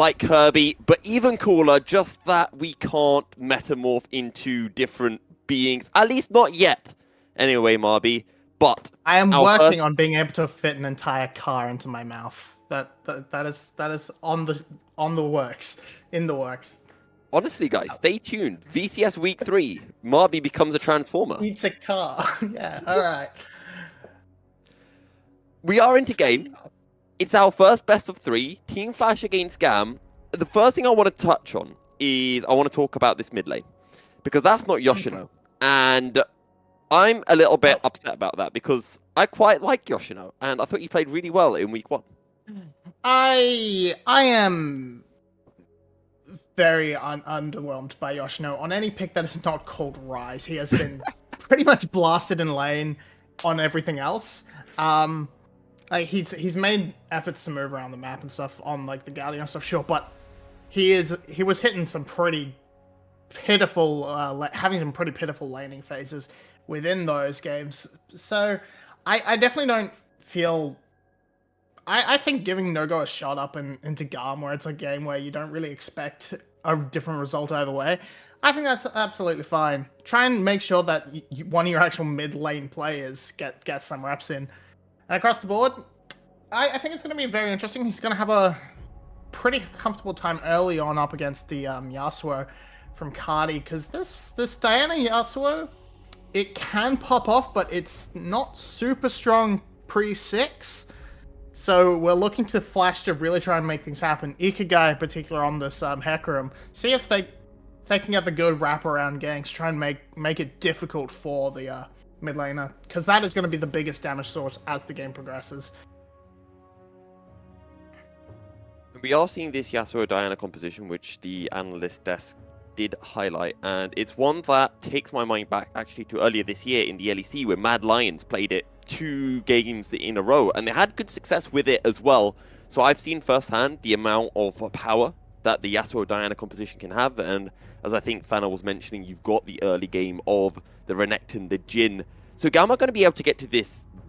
like Kirby, but even cooler, just that we can't metamorph into different beings, at least not yet. Anyway, Marby, but I am our working first... on being able to fit an entire car into my mouth. That is on the works, in the works. Honestly, guys, stay tuned. VCS Week 3, Marby becomes a Transformer. Eats a car. Yeah, alright. We are into game. It's our first best of 3, Team Flash against GAM. The first thing I want to touch on is I want to talk about this mid lane, because that's not Yoshino. And I'm a little bit upset about that, because I quite like Yoshino, and I thought he played really well in Week 1. I am very underwhelmed by Yoshino. On any pick that is not called Rise, he has been pretty much blasted in lane on everything else. Like he's made efforts to move around the map and stuff on like the Guardian and stuff, sure, but he was hitting some pretty pitiful, having some pretty pitiful laning phases within those games. So I definitely don't feel. I think giving No-Go a shot up into GAM, where it's a game where you don't really expect a different result either way, I think that's absolutely fine. Try and make sure that one of your actual mid lane players get some reps in. And across the board, I think it's going to be very interesting. He's going to have a pretty comfortable time early on up against the Yasuo from Cardi, because this Diana Yasuo, it can pop off, but it's not super strong pre-6. So we're looking to Flash to really try and make things happen. Ikigai in particular on this Hecarim. See if they can get the good wraparound ganks, try and make it difficult for the mid laner, because that is going to be the biggest damage source as the game progresses. We are seeing this Yasuo Diana composition, which the analyst desk did highlight, and it's one that takes my mind back actually to earlier this year in the LEC, where Mad Lions played it 2 games in a row, and they had good success with it as well. So I've seen firsthand the amount of power that the Yasuo Diana composition can have, and as I think Thana was mentioning, you've got the early game of the Renekton, the Jhin. So GAM are going to be able to get to the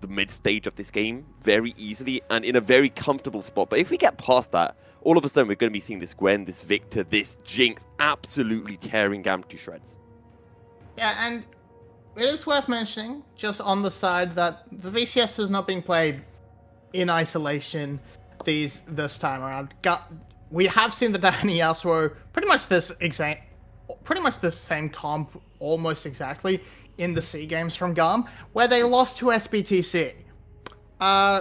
mid stage of this game very easily and in a very comfortable spot. But if we get past that, all of a sudden we're going to be seeing this Gwen, this Victor, this Jinx absolutely tearing GAM to shreds. Yeah, and it is worth mentioning, just on the side, that the VCS is not being played in isolation this time around. We have seen the Diana Yasuo pretty much the same comp, almost exactly, in the C games from GAM, where they lost to SBTC,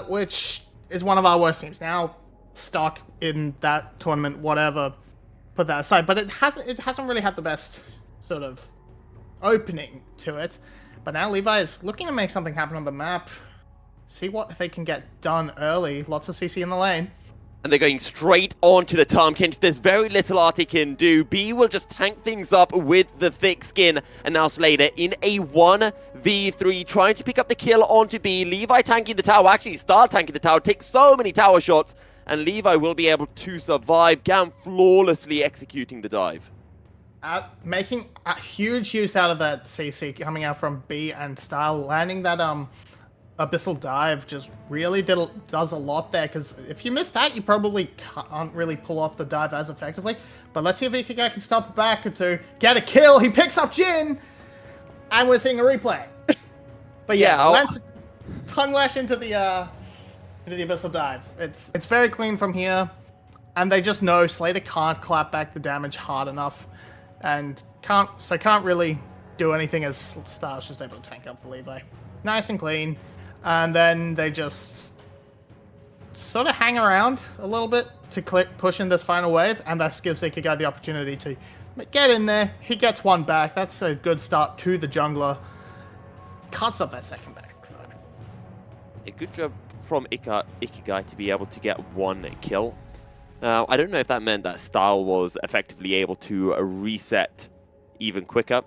which is one of our worst teams. Now, stuck in that tournament, whatever, put that aside. But it hasn't really had the best sort of opening to it. But now Levi is looking to make something happen on the map. See what they can get done early. Lots of CC in the lane. And they're going straight onto the Tahm-Kench. There's very little Artie can do. B will just tank things up with the thick skin. And now Slater in a 1v3, trying to pick up the kill onto B. Levi tanking the tower. Actually, Star tanking the tower. Takes so many tower shots. And Levi will be able to survive. GAM flawlessly executing the dive. Making a huge use out of that CC coming out from B and Style. Landing that Abyssal Dive just really does a lot there, because if you miss that, you probably can't really pull off the dive as effectively. But let's see if Ikigai can stop it back or two. Get a kill, he picks up Jhin, and we're seeing a replay. But yeah, lands the tongue lash into the Abyssal Dive. It's very clean from here, and they just know Slater can't clap back the damage hard enough, and can't really do anything as Star's just able to tank up for Levi. Nice and clean. And then they just sort of hang around a little bit to push in this final wave, and that gives Ikigai the opportunity to get in there. He gets one back. That's a good start to the jungler. Can't stop that second back, though. A good job from Ikigai to be able to get one kill. I don't know if that meant that Style was effectively able to reset even quicker.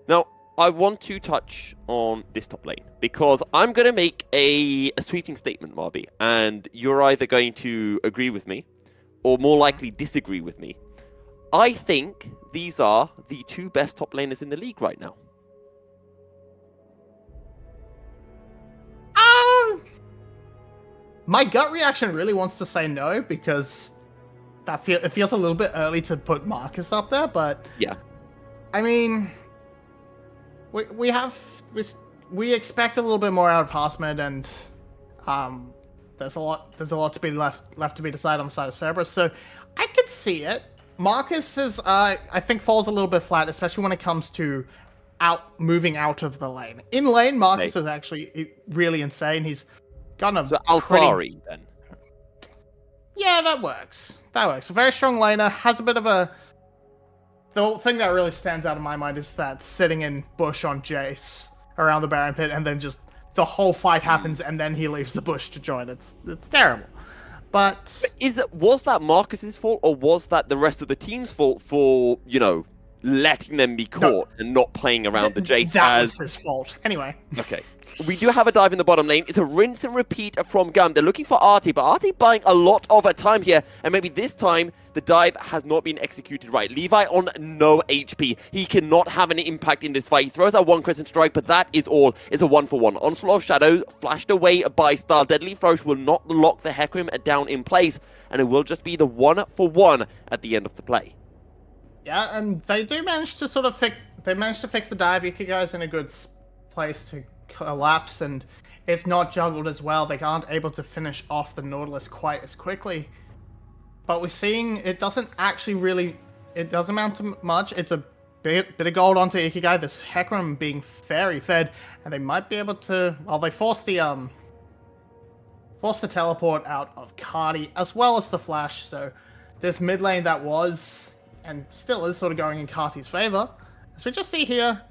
Now, I want to touch on this top lane, because I'm going to make a sweeping statement, Marby, and you're either going to agree with me or more likely disagree with me. I think these are the 2 best top laners in the league right now. My gut reaction really wants to say no, because it feels a little bit early to put Marcus up there, but Yeah. I mean, we expect a little bit more out of Harsmid, and there's a lot to be left to be decided on the side of Cerberus. So I could see it. Marcus is I think falls a little bit flat, especially when it comes to moving out of the lane. In lane, Marcus is actually really insane. He's got a so Alfari then. Yeah, that works. That works. A very strong laner, has a bit of a... The thing that really stands out in my mind is that sitting in bush on Jace around the Baron Pit, and then just the whole fight happens, and then he leaves the bush to join. It's terrible. But was that Marcus's fault, or was that the rest of the team's fault for, letting them be caught and not playing around the Jace? That was his fault. Anyway. Okay. We do have a dive in the bottom lane. It's a rinse and repeat from GAM. They're looking for Artie, but Artie buying a lot of time here. And maybe this time, the dive has not been executed right. Levi on no HP. He cannot have any impact in this fight. He throws out one Crescent Strike, but that is all. It's a 1-for-1. Onslaught of Shadows flashed away by Style. Deadly Flourish will not lock the Hecarim down in place, and it will just be the 1-for-1 at the end of the play. Yeah, and they do manage to sort of fix the dive. Ikigai's in a good place to collapse, and it's not juggled as well. They aren't able to finish off the Nautilus quite as quickly. But we're seeing it doesn't amount to much. It's a bit of gold onto Ikigai. This Hecarim being fairy fed, and they might be able to. Well, they force the teleport out of Cardi as well as the flash. So this mid lane that was and still is sort of going in Carti's favor. As we just see here,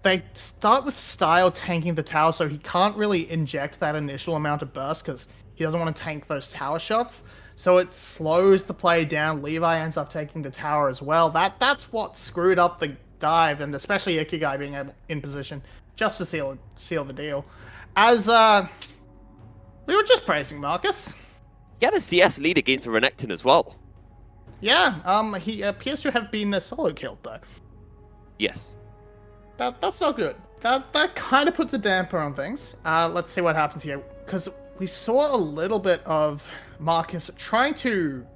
they start with Style tanking the tower, so he can't really inject that initial amount of burst because he doesn't want to tank those tower shots. So it slows the play down. Levi ends up taking the tower as well. That's what screwed up the dive, and especially Ikigai being in position just to seal the deal. As we were just praising Marcus. He had a CS lead against a Renekton as well. Yeah, he appears to have been solo killed though. Yes. That's not good. That kind of puts a damper on things. Let's see what happens here, because we saw a little bit of Marcus trying to...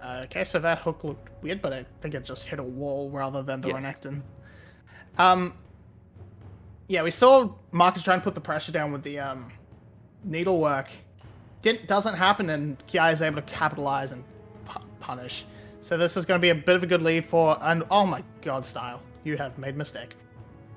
okay, so that hook looked weird, but I think it just hit a wall rather than the Renekton. Yeah, we saw Marcus trying to put the pressure down with the needlework. Doesn't happen, and Kiai is able to capitalize and punish. So this is going to be a bit of a good lead for... And oh my god, Style, you have made a mistake.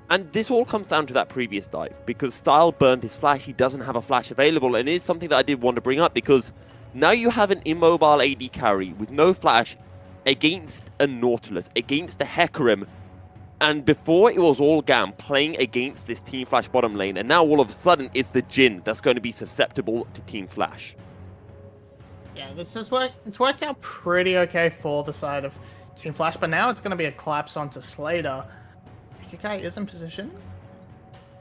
And this all comes down to that previous dive, because Style burned his flash. He doesn't have a flash available, and it is something that I did want to bring up, because now you have an immobile AD carry with no flash against a Nautilus, against a Hecarim, and before it was all GAM playing against this Team Flash bottom lane, and now all of a sudden it's the Jhin that's going to be susceptible to Team Flash. Yeah, it's worked out pretty okay for the side of Team Flash, but now it's going to be a collapse onto Slater. Ikigai is in position.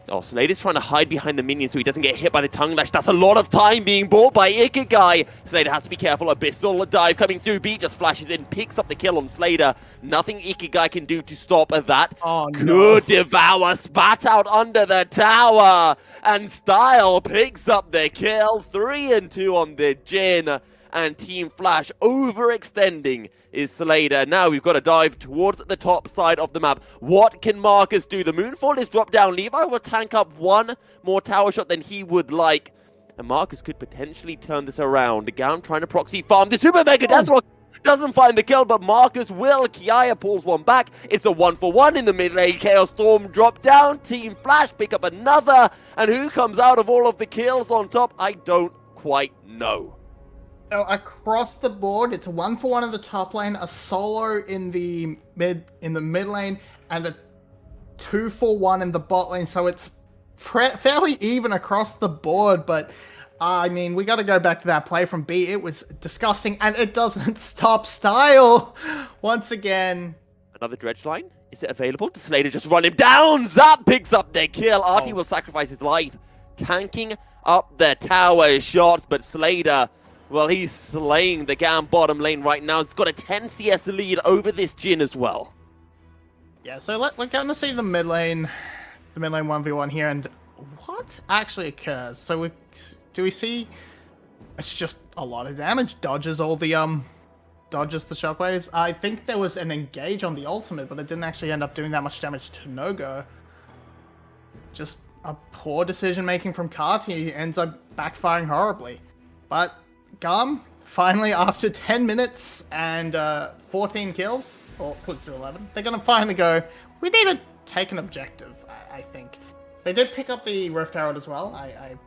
Oh, Slater's trying to hide behind the minion so he doesn't get hit by the tongue lash. That's a lot of time being bought by Ikigai. Slater has to be careful. Abyssal dive coming through. B just flashes in, picks up the kill on Slater. Nothing Ikigai can do to stop that. Oh, no. Good devour, spat out under the tower. And Style picks up the kill. 3-2 on the Jhin. And Team Flash overextending is Slater. Now we've got to dive towards the top side of the map. What can Marcus do? The Moonfall is dropped down. Levi will tank up one more tower shot than he would like. And Marcus could potentially turn this around. GAM trying to proxy farm. The Super Mega Death Rock doesn't find the kill, but Marcus will. Kiaya pulls one back. It's a 1-for-1 in the mid lane. Chaos Storm drop down. Team Flash pick up another. And who comes out of all of the kills on top? I don't quite know. So across the board, it's a 1-for-1 in the top lane, a solo in the mid lane, and a 2-for-1 in the bot lane. So it's fairly even across the board. But I mean, we got to go back to that play from B. It was disgusting, and it doesn't stop Style once again. Another dredge line. Is it available? Does Slater just run him down? Zap picks up the kill. Artie will sacrifice his life, tanking up the tower shots, but Slater, well, he's slaying the GAM bottom lane right now. It's got a 10 CS lead over this Jhin as well. Yeah, so we're going to see the mid lane 1v1 here, and what actually occurs? So do we see it's just a lot of damage. Dodges all the dodges the shockwaves. I think there was an engage on the ultimate, but it didn't actually end up doing that much damage to No-Go. Just a poor decision making from Kati ends up backfiring horribly. But GAM, finally, after 10 minutes and 14 kills, or close to 11, they're going to finally go, we need to take an objective, I think. They did pick up the Rift Herald as well. I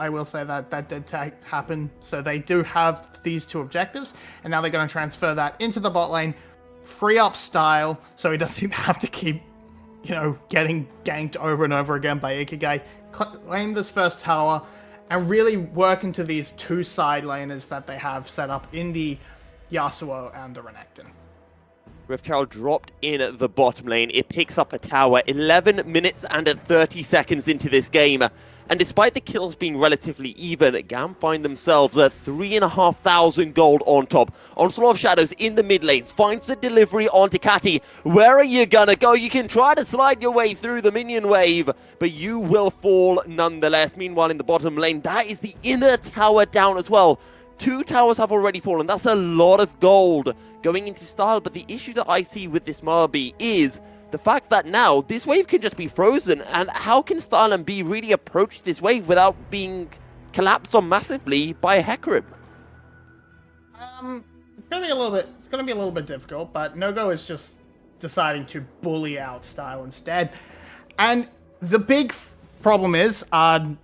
will say that did happen. So they do have these 2 objectives, and now they're going to transfer that into the bot lane, free up Style, so he doesn't have to keep, getting ganked over and over again by Ikigai, claim this first tower, and really work into these 2 side laners that they have set up in the Yasuo and the Renekton. Rift Herald dropped in the bottom lane. It picks up a tower 11 minutes and 30 seconds into this game. And despite the kills being relatively even, GAM find themselves at 3,500 gold on top. Onslaught of Shadows in the mid lanes finds the delivery onto Kati. Where are you gonna go? You can try to slide your way through the minion wave, but you will fall nonetheless. Meanwhile, in the bottom lane, that is the inner tower down as well. 2 towers have already fallen. That's a lot of gold going into Style, but the issue that I see with this Marby is the fact that now this wave can just be frozen, and how can Style and B really approach this wave without being collapsed on massively by a Hecarim? It's gonna be a little bit difficult, but No-Go is just deciding to bully out Style instead. And the big problem problem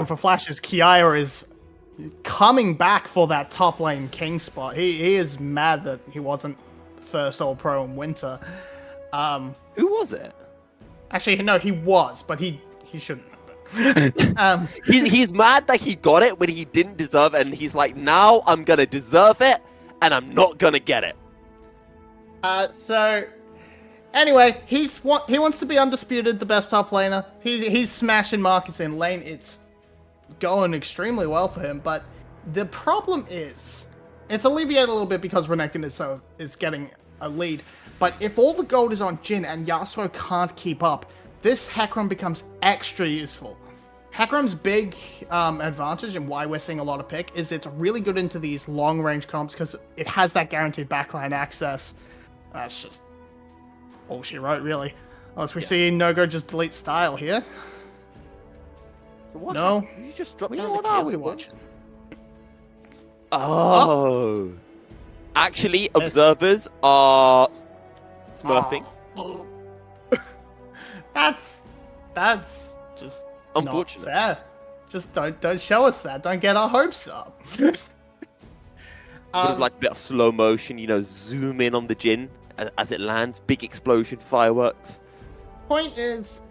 for Flash is Kiara is coming back for that top lane king spot. He is mad that he wasn't first All-Pro in Winter. Who was it? Actually, no, he was, but he shouldn't have been. He's mad that he got it when he didn't deserve it, and he's like, now I'm gonna deserve it, and I'm not gonna get it. So anyway, he wants to be undisputed, the best top laner. He's smashing markets in lane. It's going extremely well for him, but the problem is, it's alleviated a little bit because Renekton is getting a lead. But if all the gold is on Jhin and Yasuo can't keep up, this Hecarim becomes extra useful. Hecarim's big advantage and why we're seeing a lot of pick is it's really good into these long-range comps because it has that guaranteed backline access. That's just all she wrote, really. Unless we see No-Go just delete Style here. So what No. happened? You just dropped down What the are kills we a bit? watching? Oh. Actually, observers are smurfing. Oh. That's just Unfortunate. not fair. Just don't show us that. Don't get our hopes up. Would have liked a bit of slow motion, zoom in on the Jhin as it lands, big explosion, fireworks. Point is,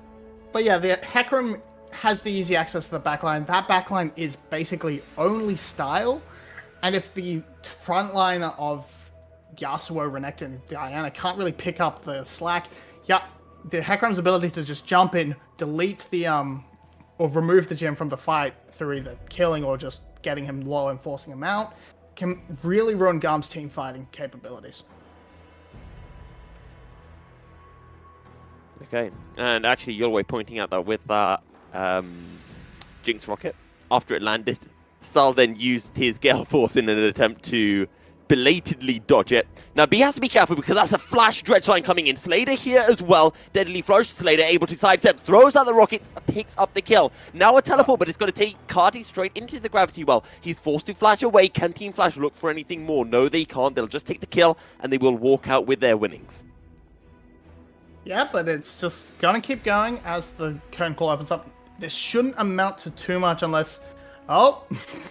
but yeah, the Hecarim has the easy access to the backline. That backline is basically only Style, and if the front line of Yasuo, Renekton, Diana can't really pick up the slack, the Hecarim's ability to just jump in, delete the or remove the Jhin from the fight through either killing or just getting him low and forcing him out can really ruin GAM's team fighting capabilities. Okay, and actually, Yolway pointing out that with that Jinx rocket, after it landed, Sal then used his Gale Force in an attempt to belatedly dodge it. Now, B has to be careful because that's a flash dredge line coming in. Slater here as well. Deadly Flourish. Slater able to sidestep, throws out the rocket, picks up the kill. Now a teleport, but it's going to take Cardi straight into the gravity well. He's forced to flash away. Can Team Flash look for anything more? No, they can't. They'll just take the kill and they will walk out with their winnings. Yeah, but it's just gonna keep going as the curtain call opens up. This shouldn't amount to too much unless... Oh!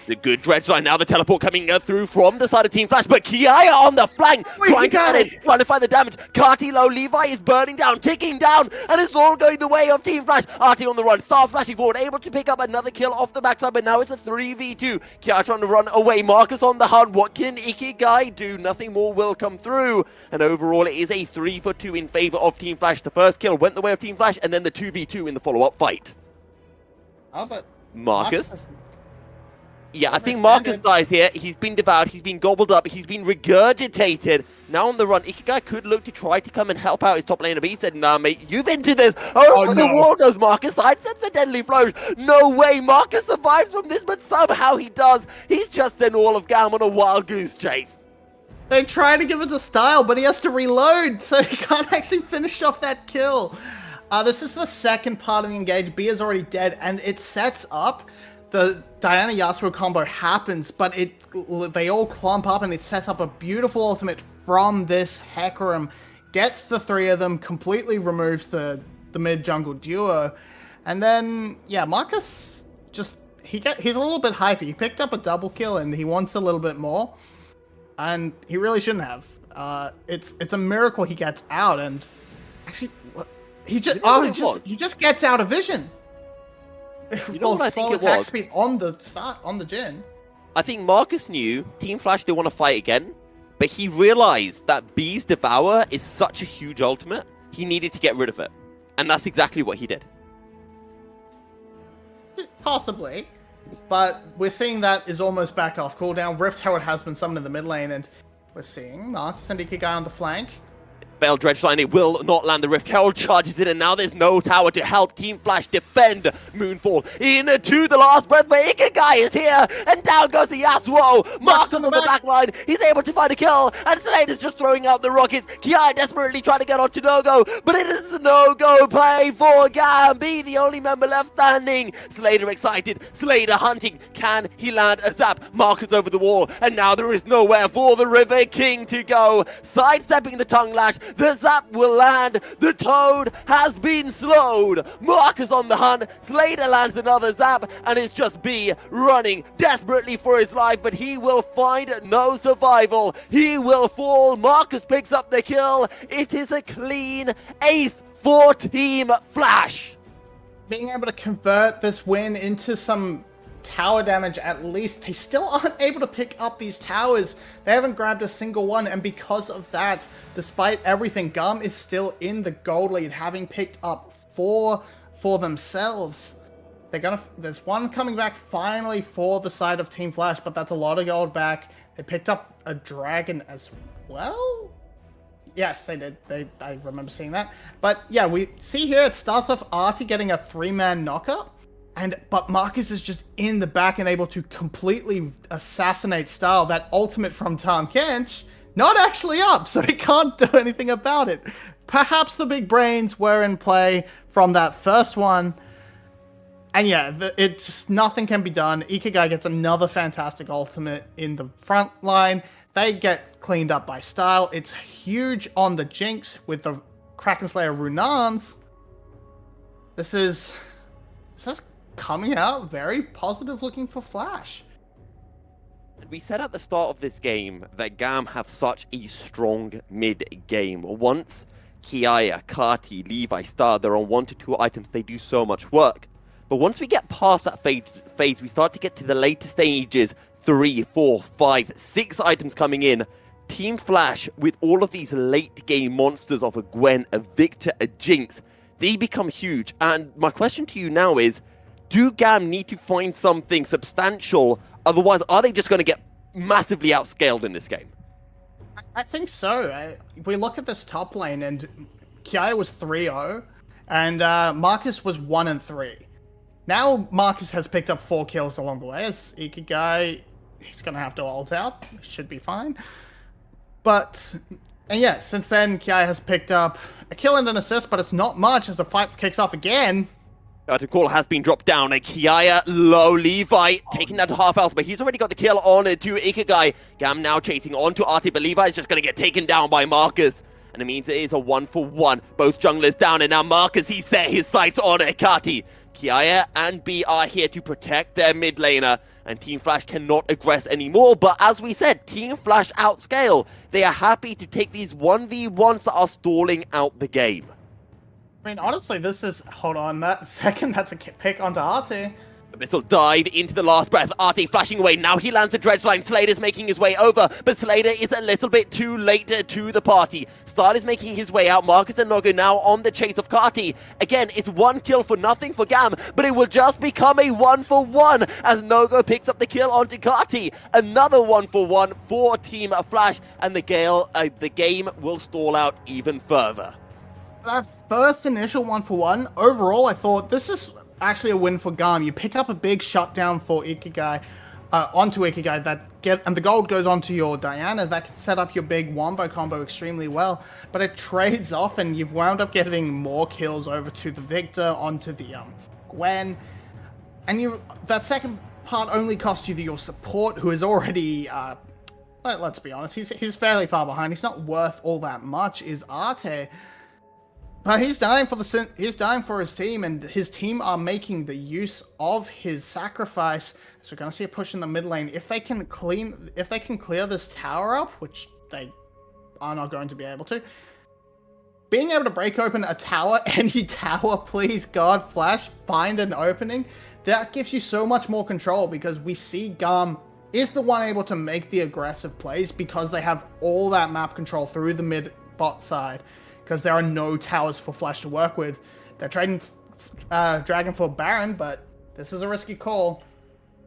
The good dredge line now, the teleport coming through from the side of Team Flash, but Kiaya on the flank, trying to get in, trying to find the damage. Carti low, Levi is burning down, ticking down, and it's all going the way of Team Flash. Artie on the run, Star flashing forward, able to pick up another kill off the backside, but now it's a 3v2. Kiaya trying to run away, Marcus on the hunt. What can Ikigai do? Nothing more will come through. And overall, it is a 3-for-2 in favor of Team Flash. The first kill went the way of Team Flash, and then the 2v2 in the follow-up fight. Oh, but... Marcus Yeah, I think Marcus dies here. He's been devoured, he's been gobbled up, he's been regurgitated. Now on the run, Ikigai could look to try to come and help out his top laner, but he said, nah, mate, you've entered this. Over the wall goes Marcus, sidesteps the deadly flourish. No way Marcus survives from this, but somehow he does. He's just sent all of GAM on a wild goose chase. They try to give it to Style, but he has to reload, so he can't actually finish off that kill. This is the second part of the engage. B is already dead, and it sets up the Diana Yasuo combo happens, but they all clump up and it sets up a beautiful ultimate from this Hecarim. Gets the three of them, completely removes the mid jungle duo, and then yeah, Marcus just he's a little bit hypey. He picked up a double kill and he wants a little bit more, and he really shouldn't have. It's a miracle he gets out, and actually he just gets out of vision. You know what I think it was? Speed on the Jhin. I think Marcus knew Team Flash they want to fight again, but he realized that B's Devour is such a huge ultimate, he needed to get rid of it. And that's exactly what he did. Possibly. But we're seeing that is almost back off cooldown. Rift Herald has been summoned in the mid lane, and we're seeing Marcus and Ikigai on the flank. Veil Dredgeline, it will not land. The Rift Herald charges it, and now there's no tower to help Team Flash defend Moonfall. Into the last breath, but Ikigai is here, and down goes the Yasuo. Marcus on the back line, he's able to find a kill, and Slade is just throwing out the rockets. Kiai desperately trying to get onto no-go, but it is a no-go play for GAM. B, the only member left standing. Slader excited, Slader hunting. Can he land a zap? Marcus over the wall, and now there is nowhere for the River King to go. Sidestepping the tongue lash, the zap will land. The Toad has been slowed. Marcus on the hunt. Slater lands another zap, and it's just B running desperately for his life, but he will find no survival. He will fall. Marcus picks up the kill. It is a clean ace for Team Flash. Being able to convert this win into some tower damage, at least they still aren't able to pick up these towers. They haven't grabbed a single one, and because of that, despite everything, GAM is still in the gold lead, having picked up 4 for themselves. There's one coming back finally for the side of Team Flash, but that's a lot of gold back. They picked up a dragon as well. Yes, they did. I remember seeing that. But yeah, we see here it starts off Artie getting a 3-man knocker. But Marcus is just in the back and able to completely assassinate Style. That ultimate from Tahm Kench, not actually up, so he can't do anything about it. Perhaps the big brains were in play from that first one. And yeah, it's just nothing can be done. Ikigai gets another fantastic ultimate in the front line. They get cleaned up by Style. It's huge on the Jinx with the Kraken Slayer Runans. This is coming out very positive looking for Flash. We said at the start of this game that GAM have such a strong mid-game. Once Kiaya, Kati, Levi, Star, they're on 1 to 2 items, they do so much work. But once we get past that phase, we start to get to the later stages, 3, 4, 5, 6 items coming in. Team Flash, with all of these late-game monsters of a Gwen, a Victor, a Jinx, they become huge. And my question to you now is, do GAM need to find something substantial? Otherwise, are they just going to get massively outscaled in this game? I think so. We look at this top lane, and Kiaya was 3-0, and Marcus was 1-3. Now Marcus has picked up 4 kills along the way. As Ikigai, he's going to have to ult out. Should be fine. And yeah, since then, Kiaya has picked up a kill and an assist, but it's not much as the fight kicks off again. The call has been dropped down. Kiaya, low, Levi taking that to half health, but he's already got the kill on to Ikigai. GAM now chasing on to Artie, but Levi is just going to get taken down by Marcus. And it means it is a 1-for-1. Both junglers down, and now Marcus, he set his sights on Kati. Kiaya and B are here to protect their mid laner, and Team Flash cannot aggress anymore. But as we said, Team Flash outscale. They are happy to take these 1v1s that are stalling out the game. I mean, honestly, this is... Hold on, that's a pick onto Artie. Missile dive into the last breath. Artie flashing away. Now he lands a dredge line. Slater's making his way over, but Slater is a little bit too late to the party. Style is making his way out. Marcus and Nogo now on the chase of Kati. Again, it's 1 kill for nothing for GAM, but it will just become a 1-for-1 as Nogo picks up the kill onto Kati. Another 1-for-1 for Team Flash, and the game will stall out even further. That first initial 1-for-1, overall, I thought this is actually a win for GAM. You pick up a big shutdown for Ikigai, onto Ikigai, and the gold goes onto your Diana. That can set up your big wombo combo extremely well, but it trades off, and you've wound up getting more kills over to the Victor, onto the Gwen, and that second part only cost you your support, who is already, let's be honest, he's fairly far behind. He's not worth all that much, is Arte. But he's dying for his team, and his team are making the use of his sacrifice. So we're gonna see a push in the mid lane. If they can clear this tower up, which they are not going to be able to, being able to break open a tower, any tower, please God, Flash, find an opening, that gives you so much more control, because we see GAM is the one able to make the aggressive plays because they have all that map control through the mid bot side. Because there are no towers for Flash to work with. They're trading Dragon for Baron, but this is a risky call.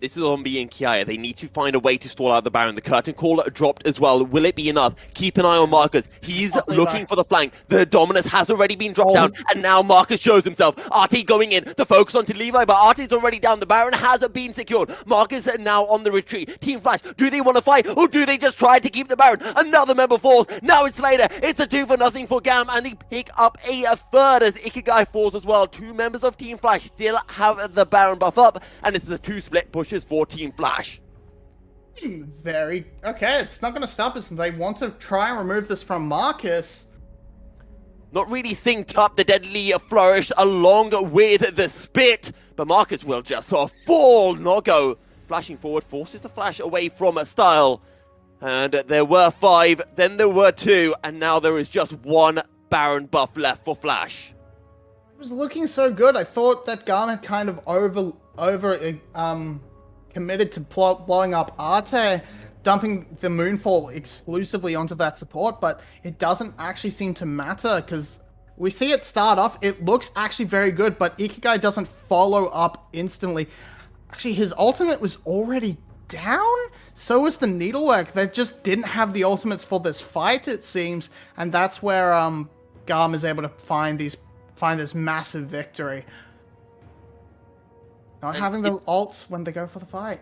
This is Zombie and Kiaya. They need to find a way to stall out the Baron. The curtain call dropped as well. Will it be enough? Keep an eye on Marcus. He's looking for the flank. The Dominus has already been dropped down, and now Marcus shows himself. Artie going in. The focus onto Levi, but Artie's already down. The Baron has been secured. Marcus now on the retreat. Team Flash, do they want to fight, or do they just try to keep the Baron? Another member falls. Now it's Slater. It's a 2-for-0 for GAM, and they pick up a third as Ikigai falls as well. 2 members of Team Flash still have the Baron buff up, and this is a 2-split push for Team Flash. Okay, it's not going to stop us. They want to try and remove this from Marcus. Not really synced up the deadly flourish along with the spit, but Marcus will just fall. Nogo flashing forward forces the Flash away from Style, and there were 5, then there were 2, and now there is just 1 Baron buff left for Flash. It was looking so good. I thought that GAM had kind of committed to blowing up Arte, dumping the Moonfall exclusively onto that support, but it doesn't actually seem to matter, because we see it start off, it looks actually very good, but Ikigai doesn't follow up instantly. Actually, his ultimate was already down? So was the Needlework. They just didn't have the ultimates for this fight, it seems, and that's where GAM is able to find this massive victory. Not having the ults when they go for the fight.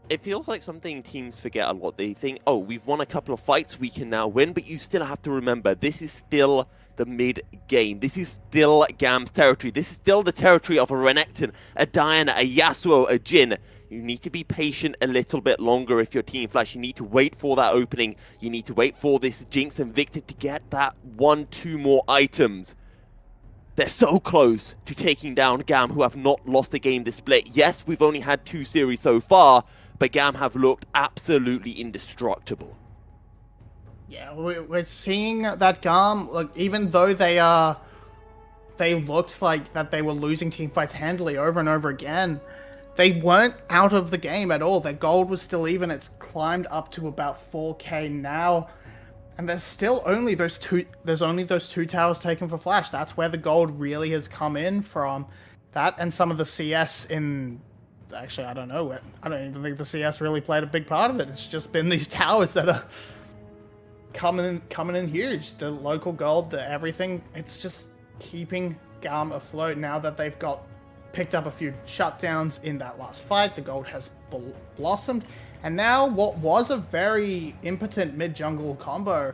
It feels like something teams forget a lot. They think, oh, we've won a couple of fights, we can now win, but you still have to remember, this is still the mid-game. This is still GAM's territory. This is still the territory of a Renekton, a Diana, a Yasuo, a Jhin. You need to be patient a little bit longer if you're Team Flash. You need to wait for that opening. You need to wait for this Jinx and Victor to get that 1-2 more items. They're so close to taking down GAM, who have not lost a game this split. Yes, we've only had 2 series so far, but GAM have looked absolutely indestructible. Yeah, we're seeing that GAM, like, even though they looked like that they were losing team fights handily over and over again, they weren't out of the game at all. Their gold was still even. It's climbed up to about 4K now. And there's still only those two towers taken for Flash. That's where the gold really has come in from. That and some of the CS in... Actually, I don't know. I don't even think the CS really played a big part of it. It's just been these towers that are coming in huge. The local gold, the everything. It's just keeping GAM afloat now that they've picked up a few shutdowns in that last fight. The gold has blossomed. And now, what was a very impotent mid-jungle combo,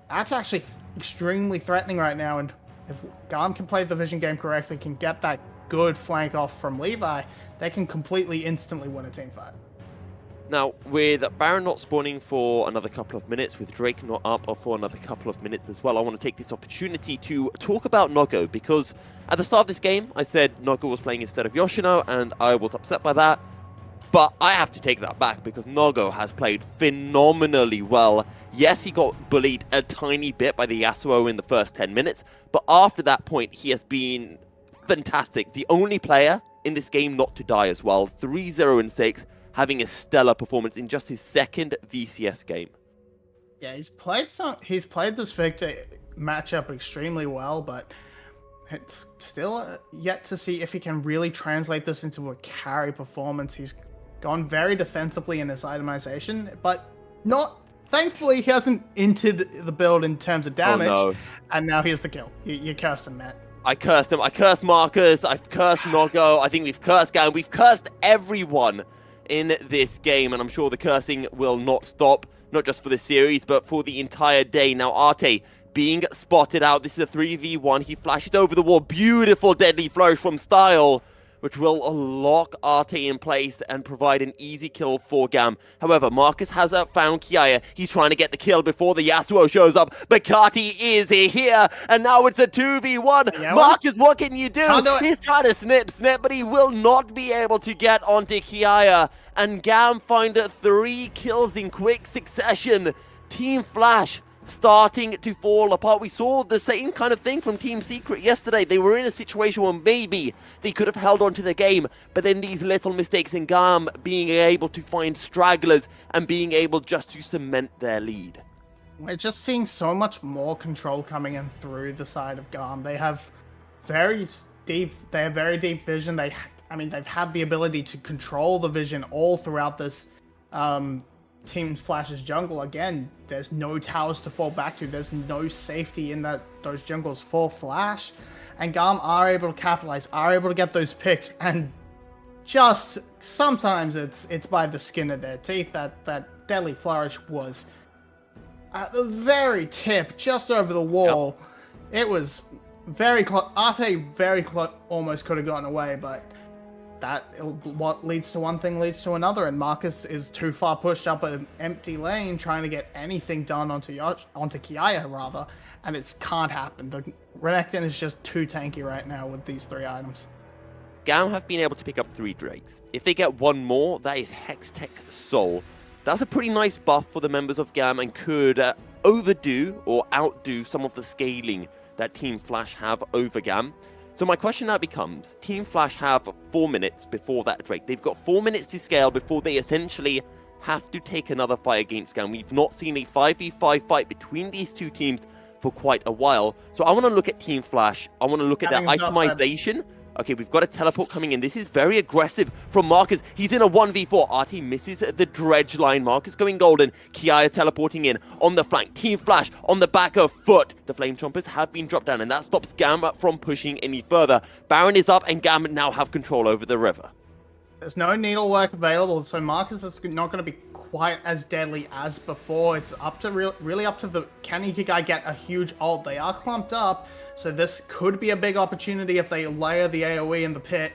that's actually extremely threatening right now, and if GAM can play the vision game correctly, can get that good flank off from Levi, they can completely instantly win a team fight. Now, with Baron not spawning for another couple of minutes, with Drake not up for another couple of minutes as well, I want to take this opportunity to talk about Nogo, because at the start of this game, I said Nogo was playing instead of Yoshino, and I was upset by that. But I have to take that back, because Nogo has played phenomenally well. Yes, he got bullied a tiny bit by the Yasuo in the first 10 minutes, but after that point, he has been fantastic. The only player in this game not to die as well. 3-0-6, having a stellar performance in just his second VCS game. Yeah, he's played this Victor matchup extremely well, but it's still yet to see if he can really translate this into a carry performance. He's gone very defensively in his itemization, but not. Thankfully, he hasn't entered the build in terms of damage. Oh, no. And now here's the kill. You cursed him, Matt. I cursed him. I cursed Marcus. I've cursed Nogo. I think we've cursed GAM. We've cursed everyone in this game, and I'm sure the cursing will not stop, not just for this series, but for the entire day. Now, Arte being spotted out. This is a 3v1. He flashes over the wall. Beautiful deadly flourish from Style, which will lock Arte in place and provide an easy kill for GAM. However, Marcus has found Kiaya. He's trying to get the kill before the Yasuo shows up, but Kati is here, and now it's a 2v1. Yeah, Marcus, what can you do? He's trying to snip, but he will not be able to get onto Kiaya, and GAM find 3 kills in quick succession. Team Flash starting to fall apart. We saw the same kind of thing from Team Secret yesterday. They were in a situation where maybe they could have held on to the game, but then these little mistakes in GAM being able to find stragglers and being able just to cement their lead. We're just seeing so much more control coming in through the side of GAM. They have very deep vision. They've had the ability to control the vision all throughout this Team Flash's jungle. Again, there's no towers to fall back to. There's no safety in those jungles for Flash. And GAM are able to capitalize, are able to get those picks, and just sometimes it's by the skin of their teeth. That deadly flourish was at the very tip, just over the wall. Yep. It was very close. Arte very close, almost could have gotten away, but what leads to one thing leads to another, and Marcus is too far pushed up an empty lane trying to get anything done onto Kiaya rather, and it can't happen. The Renekton is just too tanky right now with these 3 items. GAM have been able to pick up 3 Drakes. If they get one more, that is Hextech Soul. That's a pretty nice buff for the members of GAM and could overdo or outdo some of the scaling that Team Flash have over GAM. So my question now becomes, Team Flash have 4 minutes before that Drake. They've got 4 minutes to scale before they essentially have to take another fight against GAM. We've not seen a 5v5 fight between these two teams for quite a while. So I want to look at Team Flash. I want to look at their itemization. Okay, we've got a teleport coming in. This is very aggressive from Marcus. He's in a 1v4. Artie misses the dredge line. Marcus going golden. Kiaya teleporting in on the flank. Team Flash on the back of foot. The Flame Chompers have been dropped down, and that stops GAM from pushing any further. Baron is up, and GAM now have control over the river. There's no needlework available, so Marcus is not going to be quite as deadly as before. It's up to really up to the... Can Ikigai get a huge ult? They are clumped up, so this could be a big opportunity if they layer the AoE in the pit.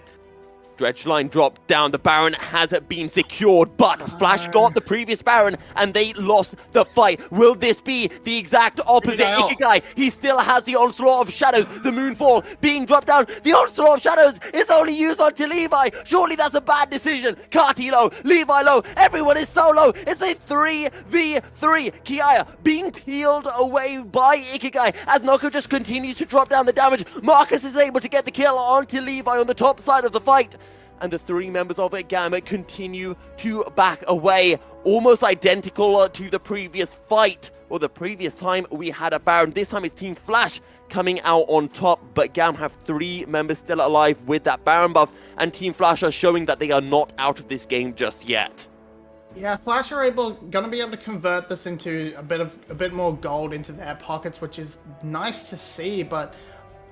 Dredge line dropped down. The Baron has been secured, but Flash got the previous Baron and they lost the fight. Will this be the exact opposite? Ikigai, he still has the Onslaught of Shadows. The Moonfall being dropped down. The Onslaught of Shadows is only used onto Levi. Surely that's a bad decision. Kati low, Levi low. Everyone is so low. It's a 3v3. Kiaya being peeled away by Ikigai as Noko just continues to drop down the damage. Marcus is able to get the kill onto Levi on the top side of the fight. And the 3 members of GAM continue to back away, almost identical to the previous fight, or the previous time we had a Baron. This time it's Team Flash coming out on top, but GAM have 3 members still alive with that Baron buff, and Team Flash are showing that they are not out of this game just yet. Yeah, Flash are gonna be able to convert this into a bit more gold into their pockets, which is nice to see, but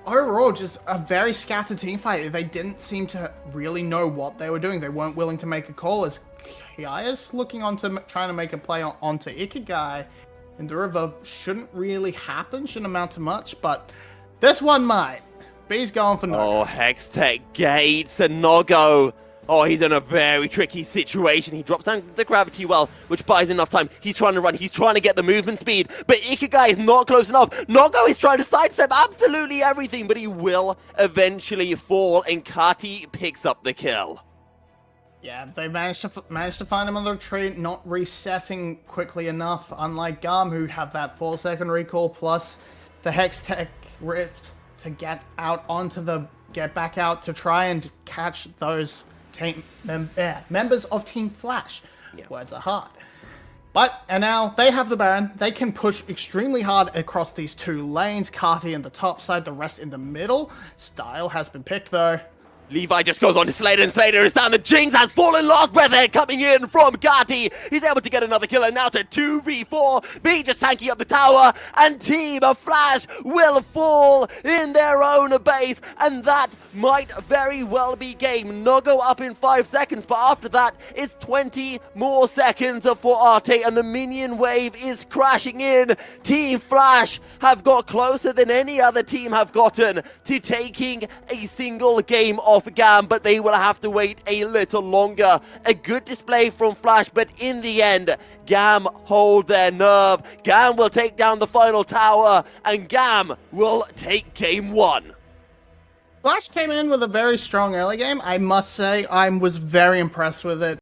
overall, just a very scattered team fight. They didn't seem to really know what they were doing. They weren't willing to make a call as Kiaya's looking trying to make a play onto Ikigai in the river. Shouldn't really happen, shouldn't amount to much, but this one might. B's going for Nogo. Oh, Hextech Gates and Nogo. Oh, he's in a very tricky situation. He drops down the gravity well, which buys enough time. He's trying to run. He's trying to get the movement speed. But Ikigai is not close enough. Nogo is trying to sidestep absolutely everything, but he will eventually fall, and Kati picks up the kill. Yeah, they managed to find him on the retreat, not resetting quickly enough, unlike GAM, who have that 4-second recall plus the Hextech Rift to get out onto the get back out to try and catch those members of Team Flash. Yeah. Words are hard. But, and now they have the Baron. They can push extremely hard across these two lanes. Carty in the top side, the rest in the middle. Style has been picked though. Levi just goes on to Slater, and Slater is down. The Jinx has fallen. Last breath there coming in from Carty. He's able to get another kill, and now to 2v4. B just tanking up the tower, and Team Flash will fall in their own base, and that might very well be game. Nogo up in 5 seconds, but after that, it's 20 more seconds for Arte, and the minion wave is crashing in. Team Flash have got closer than any other team have gotten to taking a single game off GAM, but they will have to wait a little longer. A good display from Flash, but in the end, GAM hold their nerve. GAM will take down the final tower, and GAM will take game 1. Flash came in with a very strong early game. I must say, I was very impressed with it.